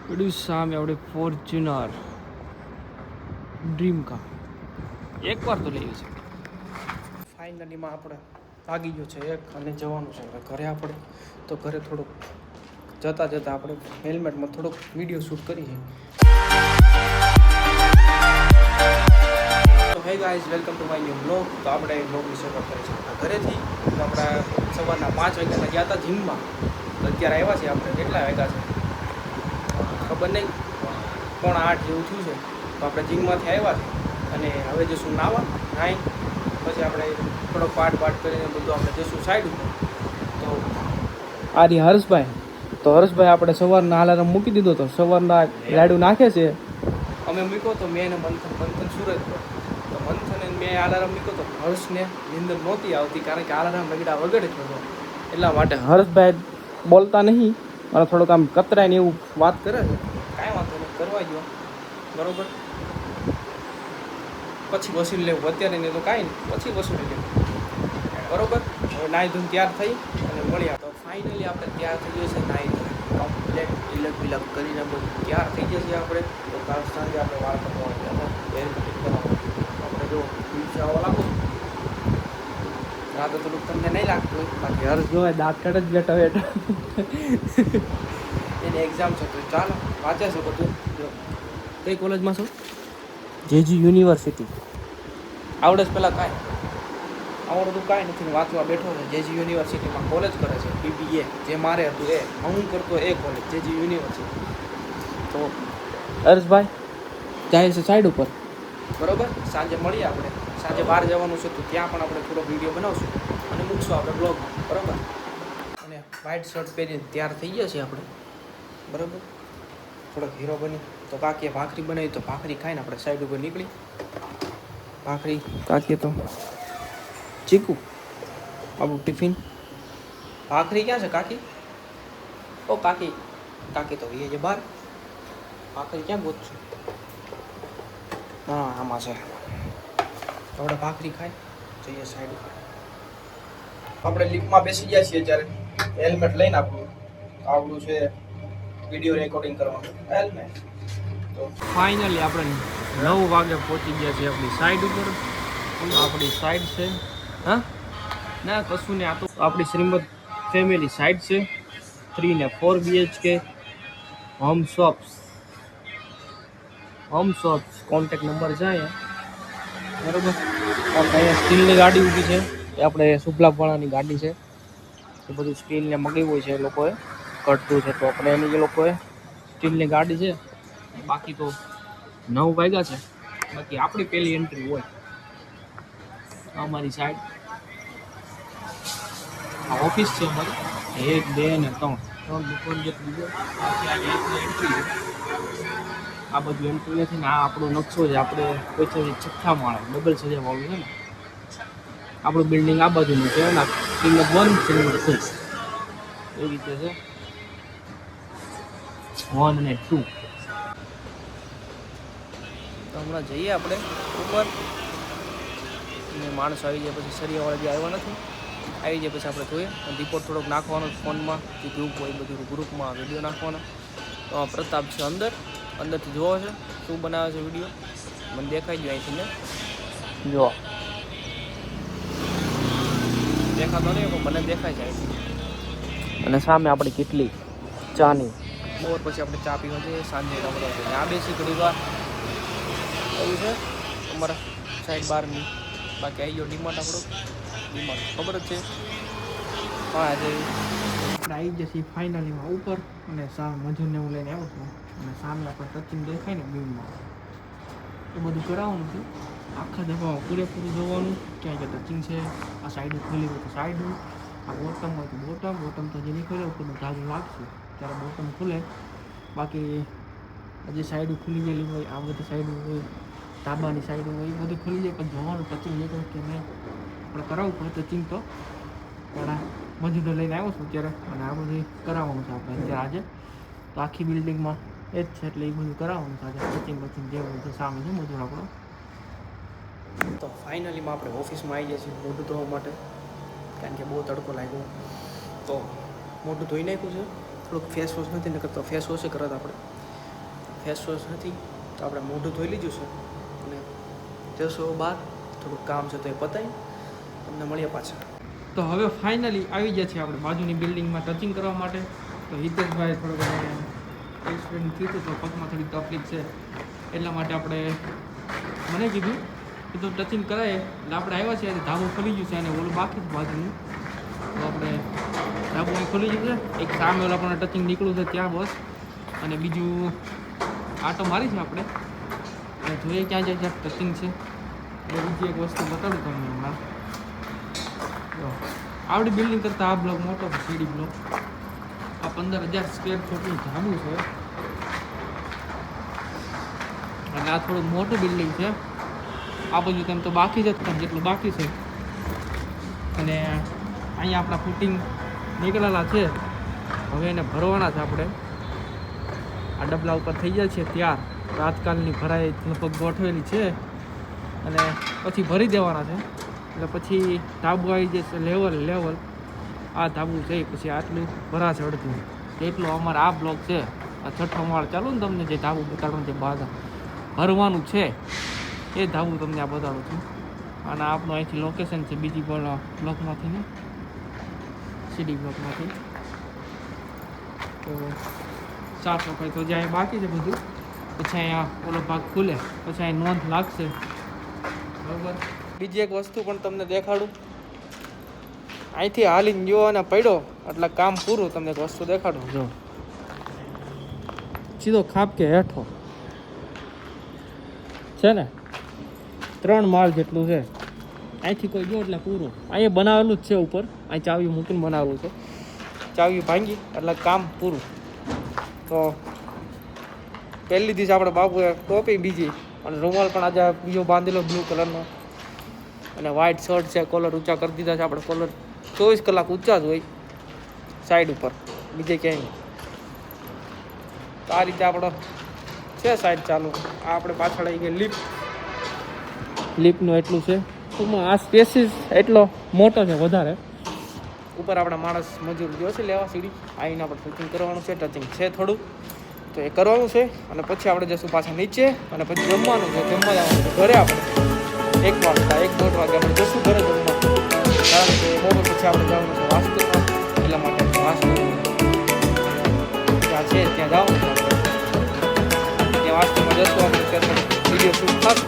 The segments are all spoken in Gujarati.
પેલું સામે આપણે ફોર્ચ્યુનર ડ્રીમ કાર એકવાર તો લેવી છે. ફાઇનલીમાં આપણે ભાગી ગયો છે એક અને જવાનું છે હવે ઘરે. આપણે તો ઘરે થોડુંક જતાં જતાં આપણે હેલ્મેટમાં થોડોક વિડીયો શૂટ કરીએ. તો hey guys, welcome to my new blog. તો આપણે બ્લોગની શરૂઆત કરીએ છીએ આપણા ઘરેથી. તો આપણા સવારના 5 વાગ્યાના ગયા હતા જીમમાં. તો અત્યારે આવ્યા છીએ આપણે. કેટલા વાગ્યા છે ખબર નહીં, 7:30 જેવું થયું છે. તો આપણે જીમમાંથી આવ્યા છે અને હવે જઈશું નાવા. નાઈ પછી આપણે થોડોક પાઠ કરીને બધું આપણે જઈશું સાઈડ ઉપર. તો આ રી હર્ષભાઈ. તો હર્ષભાઈ આપણે સવારના અલાર્મ મૂકી દીધો તો સવારના ગાડું નાખે છે. અમે મૂક્યો તો મેં એને મંથન સુરત પર. તો મંથને મેં અલાર્મ મૂક્યો તો હર્ષને નીંદર નહોતી આવતી કારણ કે અલાર્મ રગડા વગડે જ હતો. એટલા માટે હર્ષભાઈ બોલતા નહીં અને થોડુંક આમ કતરાય ને એવું વાત કરે છે. કાંઈ વાંધો નહીં, કરવા ગયો બરાબર. પછી વસૂલી લેવું, અત્યારે નહીં તો કાંઈ નહીં, પછી વસૂલી લેવું બરાબર. હવે નાહી ધોઈને તૈયાર થઈ અને મળ્યા. તો ફાઇનલી આપણે તૈયાર થઈ જઈએ છીએ. નાહી ધોઈને કમ્પ્લેટ તિલક બિલક કરીને બધું તૈયાર થઈ જશે આપણે. તો કાલ સાંજે આપણે વાળ કટવા ગયા હતા, હેર કટિંગ કરવા. આપણે જો પીછે આવવા લાગો રાતે થોડુંક તમને નહીં લાગતું હોય, બાકી હર્ષ જોવાય દાંત કાઢ જ બેઠા બેઠા. એની એક્ઝામ છે તો ચાલો વાંચે છે બધું. જો કઈ કોલેજમાં છો? JG university. આવડે જ પહેલાં કાંઈ આવડતું કાંઈ નથી, વાંચવા બેઠો છે. જેજી યુનિવર્સિટીમાં કોલેજ કરે છે BBA. જે મારે હતું એ હું કરતો એ કોલેજ જેજી યુનિવર્સિટી. તો હર્ષભાઈ જાય છે સાઈડ ઉપર બરાબર. સાંજે મળીએ આપણે. સાંજે બહાર જવાનું છે તો ત્યાં પણ આપણે થોડો વિડીયો બનાવશું અને મૂકશું આપણે બ્લોગમાં બરાબર. અને વ્હાઇટ શર્ટ પહેરીને તૈયાર થઈ ગયા છીએ આપણે બરાબર. થોડોક હીરો બની. તો કાકીએ ભાખરી બનાવી તો ભાખરી ખાઈને આપણે સાઈડ ઉપર નીકળી. ભાખરી કાકીએ તો ચીકુ આપણું ટિફિન. ભાખરી ક્યાં છે કાકી? ઓ કાકી, કાકી તો એ બહાર. ભાખરી ક્યાં ગોતશું? હા આમાં છે. આપણે ભાખરી ખાઈ જઈએ સાઈડ ઉપર. આપણે લિફ્ટમાં બેસી ગયા છીએ ત્યારે હેલ્મેટ લઈને આપણું છે વિડીયો રેકોર્ડિંગ કરવાનું હેલ્મેટ. તો ફાઇનલી આપણે 9 વાગે પહોંચી ગયા છીએ આપણી સાઈડ ઉપર. આપણી સાઈડ છે હા ના કશું નહીં. આ તો આપણી શ્રીમદ ફેમિલી સાઈડ છે. 3 ને 4 BHK home shops contact number છે અહીંયા બરાબર. અહીંયા સ્ટીલની ગાડી ઊભી છે એ આપણે શુભલાભવાળાની ગાડી છે. એ બધું સ્ટીલને મગાવ્યું છે એ લોકોએ, કટતું છે તો આપણે એની એ લોકોએ સ્ટીલની ગાડી છે. બાકી તો 9 વાગ્યા છે. બાકી આપણી પહેલી એન્ટ્રી હોય અમારી સાઈડ. આ ઓફિસ છે અમારી. 1 2 ને 3 દુકાન જેટલી છે. એન્ટ્રી છે. આ બધું એન્ટ્રી નથી ને આ આપણો નકશો છે. આપણે કોઈ છે 6થા માળે ડબલ સજાવાળું છે ને આપણું બિલ્ડિંગ આ બાજુનું છે ને શ્રીમદ 1 શ્રીમદ 2 એવી રીતે છે. 1 અને 2. તો હમણાં જઈએ આપણે ઉપર અને માણસો આવી જાય પછી સરિયાવાળા જે આવ્યા નથી આવી જાય પછી આપણે જોઈએ. રિપોર્ટ થોડોક નાખવાનો ફોનમાં જે ગ્રુપ હોય બધું ગ્રુપમાં વિડીયો નાખવાનો. તો આ પ્રતાપ છે અંદરથી જોવો છે શું બનાવે છે વિડીયો. મને દેખાઈ ગયો અહીંથી ને જો દેખાતો નહીં પણ મને દેખાય છે અહીંથી. અને સામે આપણી કેટલી ચાની બપોર પછી આપણે ચા પીવા જઈએ સાંજે. આ બેસી ઘડી વાર એવું છે અમારા સાઈડ બારની. બાકી આવી ગયો ડીમાર્ટ આપણું. ડીમાર્ટ ખબર જ છે હા આજે આપણે આવી જશે ફાઇનલીમાં ઉપર. અને સામે મજૂરને હું લઈને આવ્યો છું અને સામે આપણે ટચિંગ દેખાય ને બીમમાં એ બધું કરાવવાનું છે. આખા દફામાં પૂરેપૂરું જોવાનું ક્યાં ક્યાં ટચિંગ છે. આ સાઈડ ખુલ્લી હોય તો સાઈડ, આ બોટમ હોય તો બોટમ તો જે નીકળે ઉપરનું ધાગું લાગશે ત્યારે બોટમ ખુલે. બાકી જે સાઈડ ખુલી ગયેલી હોય આ બધી સાઈડ હોય ધાબાની સાઈડ હોય એ બધું ખુલી જાય. પણ જોવાનું ટચિંગ નીકળે કે નહીં આપણે કરાવવું પડે ટચિંગ. તો પણ આ મજૂરો લઈને આવ્યો છું અત્યારે અને આ બધું કરાવવાનું છે આપણે અત્યારે આજે. તો આખી બિલ્ડિંગમાં એ જ છે એટલે એ બધું કરાવવાનું છે આજે. ટચિંગ જેવું બધું સામે છે મજૂર આપણો. તો ફાઇનલીમાં આપણે ઓફિસમાં આવી ગયા છીએ મોઢું ધોવા માટે કારણ કે બહુ તડકો લાગ્યો. તો મોઢું ધોઈ નાખ્યું છે. થોડુંક ફેસ વોશ નથી ને કરતો ફેસ વોશ કરત આપણે ફેસ વોશ નથી, તો આપણે મોઢું ધોઈ લીધું છે અને જશો બહાર, થોડુંક કામ છે તો એ પતાવી તમને મળીએ પાછા. તો હવે ફાઇનલી આવી ગયા છે આપણે બાજુની બિલ્ડિંગમાં ટચિંગ કરવા માટે. તો હિતેશભાઈ થોડુંક એક્સિડન્ટ થયું હતું તો પગમાં થોડી તકલીફ છે, એટલા માટે આપણે મને કીધું ટચિંગ કરાય. એટલે આપણે આવ્યા છીએ, ધાબો ખોલી ગયું છે અને ઓલું બાકી જ બાજુનું. તો આપણે ધાબો ખોલી ગયું છે, એક સામે ઓલા પણ ટચિંગ નીકળ્યું છે ત્યાં બસ, અને બીજું આટો મારી છે આપણે અને જોઈએ ક્યાં જાય ક્યાં ટચિંગ છે. એટલે બીજી એક વસ્તુ બતાડું તમને હમણાં. આવડી બિલ્ડિંગ કરતાં આ બ્લોક મોટો છે, સીડી બ્લોક. આ 15,000 સ્ક્વેર ફૂટનું ધાબુ છે અને આ થોડું મોટું બિલ્ડિંગ છે. આ બધું તેમ તો બાકી જ હતું જેટલું બાકી છે. અને અહીંયા આપણા ફૂટિંગ નીકળેલા છે, હવે એને ભરવાના છે આપણે. આ ડબલા ઉપર થઈ જાય છે ત્યાર, રાજકાલની ભરાઈ લગભગ ગોઠવેલી છે અને પછી ભરી દેવાના છે. એટલે પછી ધાબુ આવી જશે લેવલ. આ ધાબુ છે પછી આટલું ભરાશે અડધું, જેટલો અમારે આ બ્લોક છે. આ 6ઠ્ઠો માળ ચાલુ ને તમને જે ધાબુ બતાડવાનું છે બાધા ભરવાનું છે એ ધાબુ તમને આ બતાડું છું. અને આપણું અહીંથી લોકેશન છે બીજી બ્લોકમાંથી ને સીડી બ્લોકમાંથી. તો સાફ સફાઈ તો જ્યાં બાકી છે બધું, પછી અહીંયા ઓલો ભાગ ખુલે પછી અહીં નોંધ લાગશે, બરાબર. બીજી એક વસ્તુ પણ તમને દેખાડું. અહીંથી હાલીને ગયો અને પડ્યો એટલે કામ પૂરું. તમને એક વસ્તુ દેખાડું, જો સીધો ખાપ કે હેઠો છે ને 3 માળ જેટલું છે. અહીંથી કોઈ ગયો એટલે પૂરું. અહીંયા બનાવેલું જ છે ઉપર, અહીં ચાવી મૂકીને બનાવેલું છે. ચાવી ભાંગી એટલે કામ પૂરું. તો પહેલી દિવસ આપણે બાપુએ ટોપી બીજી અને રૂમાલ પણ આજે બીજો બાંધેલો બ્લુ કલરનો, અને વ્હાઇટ શર્ટ છે. કોલર ઊંચા કરી દીધા છે આપણે. કોલર 24 કલાક ઊંચા જ હોય સાઈડ ઉપર, બીજે ક્યાંય નહીં. તો આ રીતે આપણો છે સાઈડ ચાલુ. આ આપણે પાછળ આવી ગઈ લિફ્ટનું એટલું છે. ટૂંકમાં આ સ્પેસીસ એટલો મોટો છે વધારે. ઉપર આપણા માણસ મજૂર ગયો છે લેવા સીડી, આવીને આપણે ટચિંગ કરવાનું છે. ટચિંગ છે થોડું તો એ કરવાનું છે અને પછી આપણે જશું પાછા નીચે અને પછી જમવાનું છે. જમવા જવાનું છે ઘરે. આપણે 1 વાગતા 1-1.5 વાગે આપણે જશું ઘરે જમવા, કારણ કે બપોર પછી આપણે જવાનું છે વાસ્તુમાં. એટલા માટે વાસ્તુ ત્યાં છે ત્યાં જવાનું છે આપણે. ત્યાં વાસ્તુમાં જશું આપણે ત્યાં વિડીયો શૂટ થશે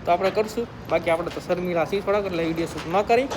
તો આપણે કરશું. બાકી આપણે તો શર્મિલા છીએ થોડાક, એટલે વિડીયો શૂટ ન કરી.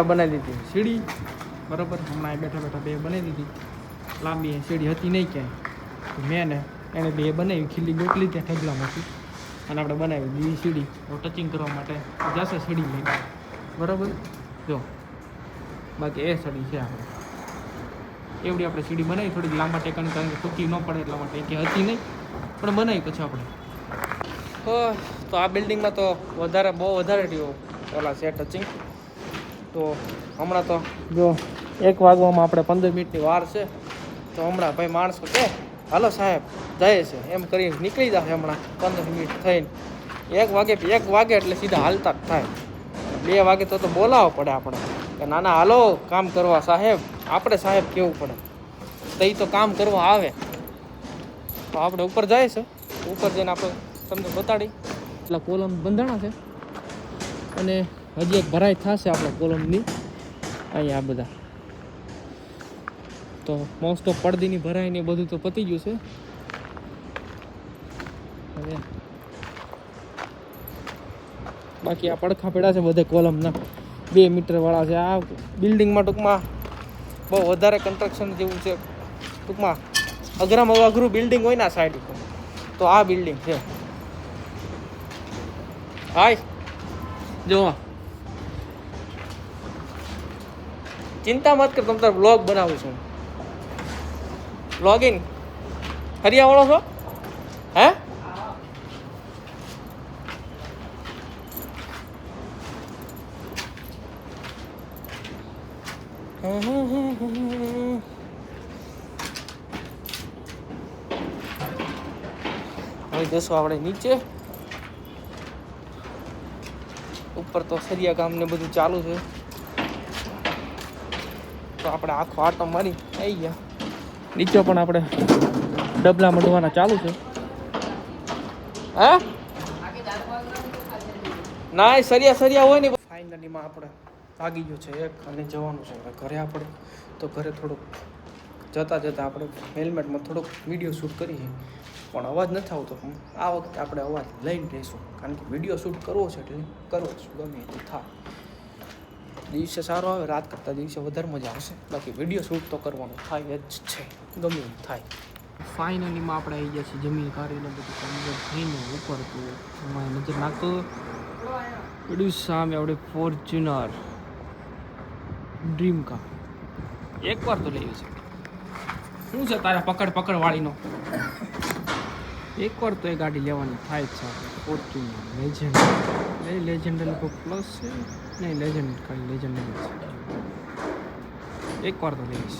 બનાવી દીધી સીડી, બરાબર. હમણાં બેઠા બેઠા 2 બનાવી દીધી. લાંબી સીડી હતી નહીં ક્યાંય, મેં ને એને 2 બનાવી. ખીલી ગોટલી ત્યાં ઠગલામાંથી અને આપણે બનાવી બીજી સીડી ટચિંગ કરવા માટે જશે સીડી લઈને, બરાબર. જો બાકી એ સીડી છે આપણે એવડી આપણે સીડી બનાવી. થોડીક લાંબા ટેકાની, કારણ કે ટૂંકી ન પડે એટલા માટે. કે હતી નહીં પણ બનાવી પછી આપણે. તો આ બિલ્ડિંગમાં તો બહુ વધારે રહ્યો ઓલા છે ટચિંગ. તો હમણાં તો જો 1 વાગવામાં આપણે 15 મિનિટની વાર છે. તો હમણાં ભાઈ માણસો કે હાલો સાહેબ જાય છે એમ કરીને નીકળી જશે હમણાં 15 મિનિટ થઈને. 1 વાગે એટલે સીધા હાલતા જ થાય. 2 વાગે તો બોલાવવો પડે આપણે કે નાના હાલો કામ કરવા સાહેબ. આપણે સાહેબ કહેવું પડે તો એ તો કામ કરવા આવે. તો આપણે ઉપર જાય છે, ઉપર જઈને આપણે તમને બતાડી. એટલા કોલમ બંધાણા છે અને હજી એક ભરાઈ થશે આપણા કોલમની અહીંયા. આ બધા તો મોસ્ટ ઓફ પડદીની ભરાઈ ને બધું તો પતી ગયું છે. હવે બાકી આ પડખા પડ્યા છે બધે કોલમના 2 મીટર વાળા છે. આ બિલ્ડિંગમાં ટૂંકમાં બહુ વધારે કન્સ્ટ્રક્શન જેવું છે. ટૂંકમાં અઘરામાં અઘરું બિલ્ડિંગ હોય ને સાઈડ ઉપર તો આ બિલ્ડિંગ છે. હાય જો ચિંતા મત કર, તમે તાર બ્લોગ બનાવું છું. બ્લોગિંગ હરિયાવાળો છો હે? હવે જશો આપણે નીચે. ઉપર તો સરિયા કામ ને બધું ચાલુ છે, તો આપણે આખો આટો મારી આવી ગયા. નીચે પણ આપણે ડબલા મંડવાના ચાલુ છે. હા ના સરિયા હોય ને. ફાઇનલીમાં આપણે ભાગી ગયો છે એક, અને જવાનું છે હવે ઘરે. આપણે તો ઘરે થોડુંક જતાં આપણે હેલ્મેટમાં થોડોક વિડીયો શૂટ કરીએ, પણ અવાજ નથી આવતો. આ વખતે આપણે અવાજ લઈને રહીશું, કારણ કે વિડીયો શૂટ કરવો છે એટલે કરવો જ, ગમે તે થાય. દિવસે સારો આવે, રાત કરતાં દિવસે વધારે મજા આવશે. બાકી વિડીયો શૂટ તો કરવાનું થાય જ છે, ગમે એવું થાય. ફાઇનલીમાં આપણે આવી ગયા છીએ જમીન કાઢીને બધું કમ્પ્લીટ થઈને ઉપર. તો એમાં નજર નાખતો બધું સામે આપણે ફોર્ચ્યુનર ડ્રીમ કાર એકવાર તો લેવી છે. શું છે તારા પકડ વાળીનો? એકવાર તો એ ગાડી લેવાની થાય જ છે આપણે. ફોર્ચ્યુનર લેજેન્ડ લેજેન્ડ લગભગ પ્લસ છે, નહીં લેજેન્ડ ખાલી લેજેન્ડ છે. એકવાર તો લઈશ.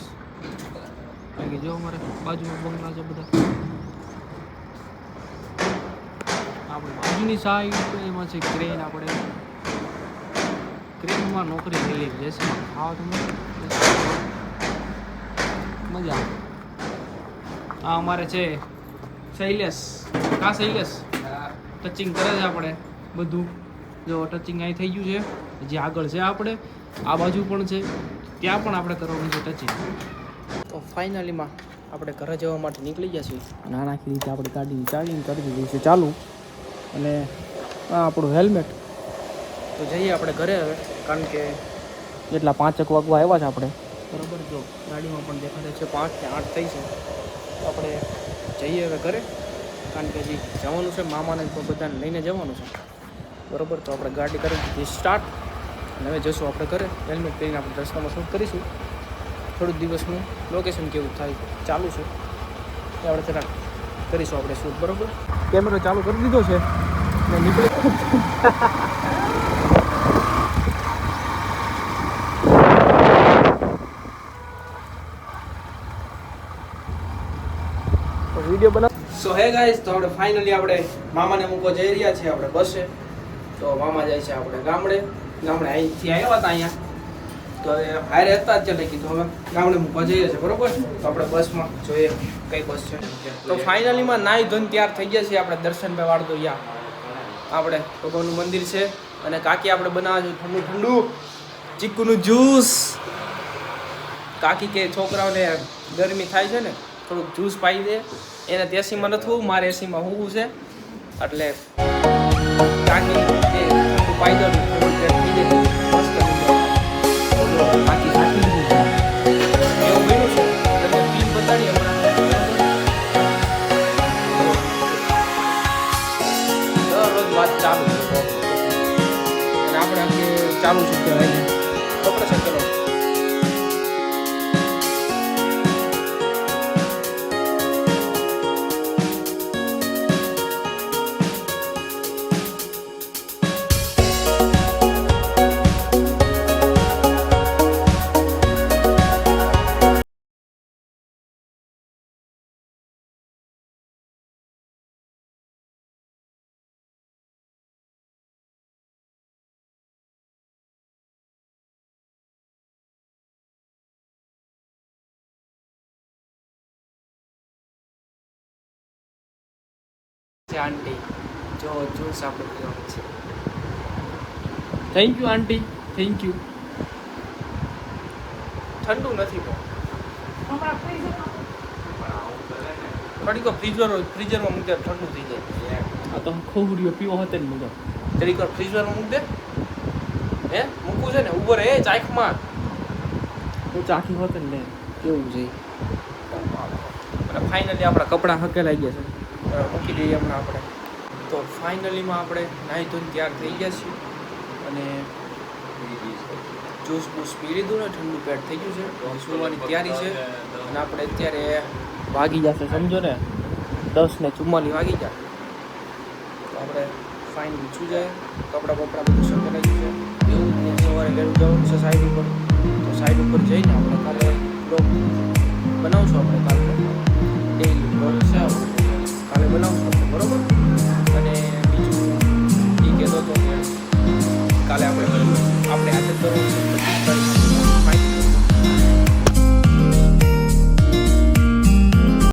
બાકી જો અમારે બાજુમાં બંગલા છે બધા. આપણે બાજુની સાઈડ એમાં છે ક્રેન. આપણે ક્રેનમાં નોકરી કરી જશે, ખાવા તો મજા આવે. આ અમારે છે શૈલેષ. શૈલેષ ટચિંગ કરે છે આપણે બધું. જો ટચિંગ અહીં થઈ ગયું છે, જે આગળ છે આપણે આ બાજુ પણ છે, ત્યાં પણ આપણે કરવાનું છે ટચિંગ. તો ફાઇનલીમાં આપણે ઘરે જવા માટે નીકળી ગયા છીએ. નાનાકી રીતે આપણે ગાડી ચાલીને કરી દીધી છે ચાલુ, અને આ આપણું હેલ્મેટ. તો જઈએ આપણે ઘરે હવે, કારણ કે જેટલા 5 વાગવા આવ્યા છે આપણે, બરાબર. જો ગાડીમાં પણ દેખાડે છે 5 કે 8 થઈ છે. તો આપણે જઈએ હવે ઘરે, કારણ કે હજી જવાનું છે, મામાને બધાને લઈને જવાનું છે, બરાબર. તો આપણે ગાડી કરી દીધી સ્ટાર્ટ, અને હવે જઈશું આપણે ઘરે. હેલ્મેટ પહેરીને આપણે રસ્તામાં શૂટ કરીશું. થોડુંક દિવસનું લોકેશન કેવું થાય ચાલુ છે એ આપણે જરાક કરીશું આપણે શૂટ, બરાબર. કેમેરો ચાલુ કરી દીધો છે ને નીકળી. વિડીયો બનાવ. સો હે ગાઈસ, તો આપણે ફાઇનલી આપણે મામાને મૂકવા જઈ રહ્યા છીએ આપણે બસે. તો મામા જાય છે આપણે ગામડે અહીંથી આવ્યા હતા અહીંયા, તો હવે હારે હતા જ એટલે કીધું હવે ગામડે મૂકવા જઈએ છીએ, બરોબર. તો આપણે બસમાં જોઈએ કઈ બસ છે. તો ફાઇનલીમાં નાહી ધોઈને તૈયાર થઈ ગયા છીએ આપણે. દર્શનભાઈ વાળતો યા આપણે ભગવાનનું મંદિર છે, અને કાકી આપણે બનાવે છે ઠંડુ ચીકુનું જ્યુસ. કાકી કે છોકરાઓને ગરમી થાય છે ને, થોડુંક જ્યુસ પાઈ દે. એને એસીમાં નથી, મારે એસીમાં હોવું છે, એટલે કાકી ઠંડુ પાઈ દઉં, મસ્ત બાકી સાચી એવું બન્યું છે. તમે પીન બતાડીએ હમણાં. દરરોજ વાત ચાલુ છે, અને આપણે આખી ચાલુ છે કપડે છે. ચલો આંટી જો જ્યુસ આપણે પીવાનું છે. Thank you aunty, thank you. ઠંડુ નથી બહુ, થોડીક ફ્રીઝરમાં મૂકી દે, ઠંડુ થઈ જાય. આ તો ખોહરીઓ પીવો હતો ને મગર, થોડીક વાર ફ્રીઝરમાં મૂકી દે. હે મૂકવું છે ને, ઉભો રહે ચાખમાં. હું ચાખી હોત ને કેવું છે. અને ફાઇનલી આપણા કપડાં હકેલાઈ ગયા છે, મૂકી દઈએ હમણાં આપણે. તો ફાઇનલીમાં આપણે નાહી ધોઈને તૈયાર થઈ ગયા છીએ, અને જ્યુસ બૂસ પી લીધું ને, ઠંડુ પેટ થઈ ગયું છે. સુવાની તૈયારી છે, અને આપણે અત્યારે વાગી જશે સમજો ને 10:44 વાગી જાય. તો આપણે ફાઇનલી શું જાય, કપડાં બધું સકેલાઈ ગયું છે. એવું જ સવારે વહેલું જવાનું છે સાઈડ ઉપર. તો સાઈડ ઉપર જઈને આપણે કાલે બ્લોગ બનાવશું. આપણે કાલે ડેઈલી બ્લોગ છે, કાલે બનાવશું આપણે, બરોબર. કાલે આપણે હાથે કરવું છે